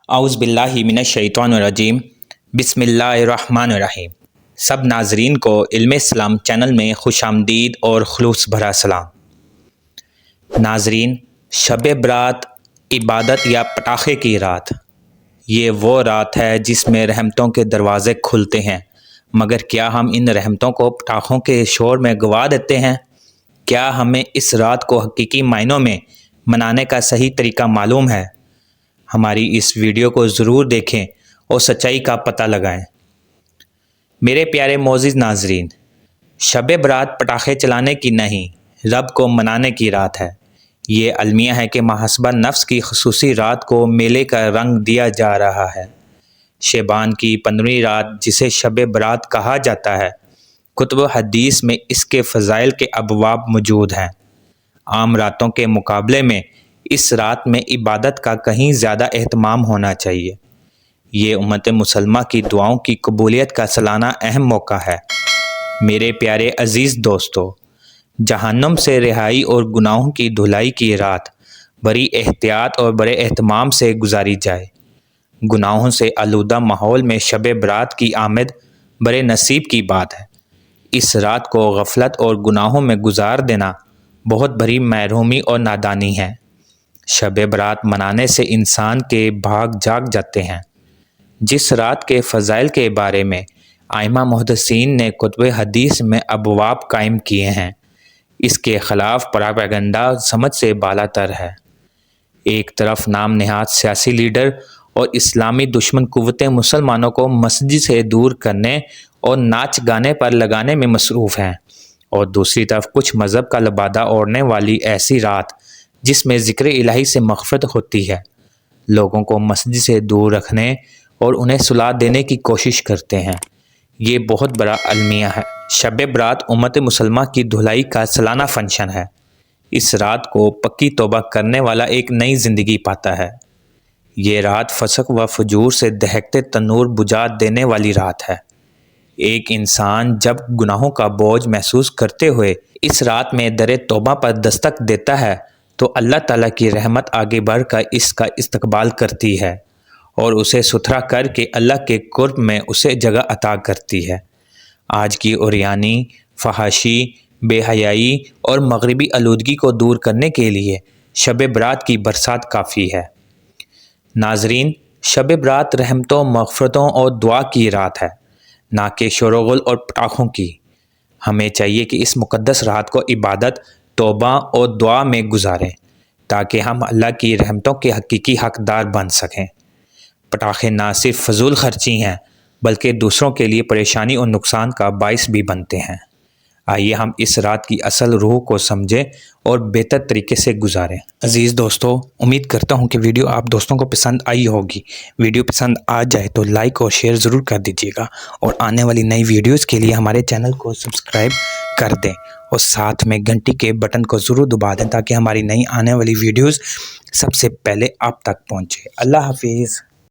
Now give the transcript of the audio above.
اعوذ باللہ من الشیطان الرجیم بسم اللہ الرحمن الرحیم۔ سب ناظرین کو علم اسلام چینل میں خوش آمدید اور خلوص بھرا سلام۔ ناظرین، شب برات عبادت یا پٹاخے کی رات، یہ وہ رات ہے جس میں رحمتوں کے دروازے کھلتے ہیں، مگر کیا ہم ان رحمتوں کو پٹاخوں کے شور میں گوا دیتے ہیں؟ کیا ہمیں اس رات کو حقیقی معنوں میں منانے کا صحیح طریقہ معلوم ہے؟ ہماری اس ویڈیو کو ضرور دیکھیں اور سچائی کا پتہ لگائیں۔ میرے پیارے معزز ناظرین، شب برات پٹاخے چلانے کی نہیں، رب کو منانے کی رات ہے۔ یہ المیہ ہے کہ محاسبہ نفس کی خصوصی رات کو میلے کا رنگ دیا جا رہا ہے۔ شعبان کی 15ویں رات جسے شب برات کہا جاتا ہے، کتب حدیث میں اس کے فضائل کے ابواب موجود ہیں۔ عام راتوں کے مقابلے میں اس رات میں عبادت کا کہیں زیادہ اہتمام ہونا چاہیے۔ یہ امت مسلمہ کی دعاؤں کی قبولیت کا سالانہ اہم موقع ہے۔ میرے پیارے عزیز دوستو، جہنم سے رہائی اور گناہوں کی دھلائی کی رات بڑی احتیاط اور بڑے اہتمام سے گزاری جائے۔ گناہوں سے آلودہ ماحول میں شب برات کی آمد بڑے نصیب کی بات ہے۔ اس رات کو غفلت اور گناہوں میں گزار دینا بہت بڑی محرومی اور نادانی ہے۔ شب برات منانے سے انسان کے بھاگ جاگ جاتے ہیں۔ جس رات کے فضائل کے بارے میں ائمہ محدثین نے کتب حدیث میں ابواب قائم کیے ہیں، اس کے خلاف پراپیگنڈا سمجھ سے بالا تر ہے۔ ایک طرف نام نہاد سیاسی لیڈر اور اسلامی دشمن قوتیں مسلمانوں کو مسجد سے دور کرنے اور ناچ گانے پر لگانے میں مصروف ہیں، اور دوسری طرف کچھ مذہب کا لبادہ اوڑھنے والی ایسی رات جس میں ذکر الہی سے مغفرت ہوتی ہے، لوگوں کو مسجد سے دور رکھنے اور انہیں سلا دینے کی کوشش کرتے ہیں۔ یہ بہت بڑا المیہ ہے۔ شب برات امت مسلمہ کی دھلائی کا سالانہ فنکشن ہے۔ اس رات کو پکی توبہ کرنے والا ایک نئی زندگی پاتا ہے۔ یہ رات فسق و فجور سے دہکتے تنور بجھا دینے والی رات ہے۔ ایک انسان جب گناہوں کا بوجھ محسوس کرتے ہوئے اس رات میں در توبہ پر دستک دیتا ہے تو اللہ تعالیٰ کی رحمت آگے بڑھ کر اس کا استقبال کرتی ہے اور اسے ستھرا کر کے اللہ کے قرب میں اسے جگہ عطا کرتی ہے۔ آج کی عریانی، فحاشی، بے حیائی اور مغربی آلودگی کو دور کرنے کے لیے شب برات کی برسات کافی ہے۔ ناظرین، شب برات رحمتوں، مغفرتوں اور دعا کی رات ہے، نہ کہ شور و غل اور پٹاخوں کی۔ ہمیں چاہیے کہ اس مقدس رات کو عبادت، توبہ اور دعا میں گزاریں تاکہ ہم اللہ کی رحمتوں کے حقیقی حقدار بن سکیں۔ پٹاخے نہ صرف فضول خرچی ہیں بلکہ دوسروں کے لیے پریشانی اور نقصان کا باعث بھی بنتے ہیں۔ آئیے ہم اس رات کی اصل روح کو سمجھیں اور بہتر طریقے سے گزاریں۔ عزیز دوستو، امید کرتا ہوں کہ ویڈیو آپ دوستوں کو پسند آئی ہوگی۔ ویڈیو پسند آ جائے تو لائک اور شیئر ضرور کر دیجیے گا، اور آنے والی نئی ویڈیوز کے لیے ہمارے چینل کو سبسکرائب کر دیں اور ساتھ میں گھنٹی کے بٹن کو ضرور دبا دیں تاکہ ہماری نئی آنے والی ویڈیوز سب سے پہلے آپ تک پہنچے۔ اللہ حافظ۔